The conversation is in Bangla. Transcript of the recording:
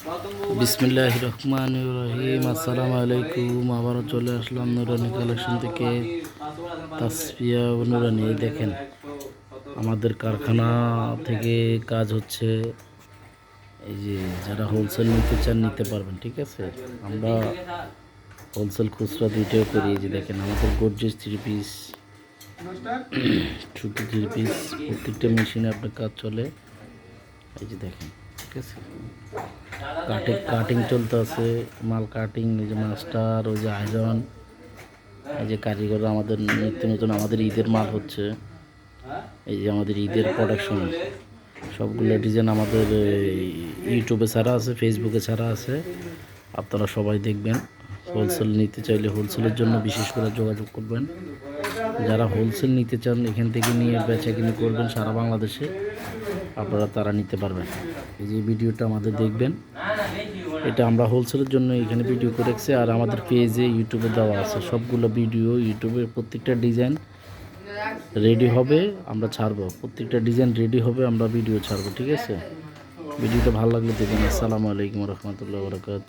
বিসমিল্লাহির রহমানির রহিম। আসসালামু আলাইকুম। আবারও চলে আসলাম নুরানি কালেকশন থেকে তাসফিয়া ও নুরানি। দেখেন আমাদের কারখানা থেকে কাজ হচ্ছে। এই যে যারা হোলসেল নিতে চান নিতে পারবেন, ঠিক আছে। আমরা হোলসেল খুচরা দুইটাও করি। এই যে দেখেন আমাদের গর্জিয়াস থ্রি পিস, সুতি থ্রি পিস, প্রত্যেকটা মেশিনে আপনার কাজ চলে। এই যে দেখেন, ঠিক আছে। কাটিং চলতে আছে, মাল কাটিং, এই যে মাস্টার, ওই যে আয়রন, এই যে কারিগর আমাদের নিত্য নতুন আমাদের ঈদের মাল হচ্ছে। এই যে আমাদের ঈদের প্রোডাকশন, সবগুলো ডিজাইন আমাদের ইউটিউবে ছাড়া আছে, ফেসবুকে ছাড়া আছে, আপনারা সবাই দেখবেন। হোলসেল নিতে চাইলে হোলসেলের জন্য বিশেষ করে যোগাযোগ করবেন। যারা হোলসেল নিতে চান এখান থেকে নিয়ে বেচাকিনি করবেন সারা বাংলাদেশে, আপনারা তারা নিতে পারবেন। এই যে ভিডিওটা আমাদের দেখবেন, এটা আমরা হোলসেলের জন্য এখানে ভিডিও করে রাখছি। আর আমাদের পেজে ইউটিউবে দেওয়া আছে সবগুলো ভিডিও। ইউটিউবে প্রত্যেকটা ডিজাইন রেডি হবে, আমরা ছাড়বো। প্রত্যেকটা ডিজাইন রেডি হবে, আমরা ভিডিও ছাড়বো, ঠিক আছে। ভিডিওটা ভালো লাগলে দেখবেন। আসসালামু আলাইকুম রহমতুল্লাহ বরকাত।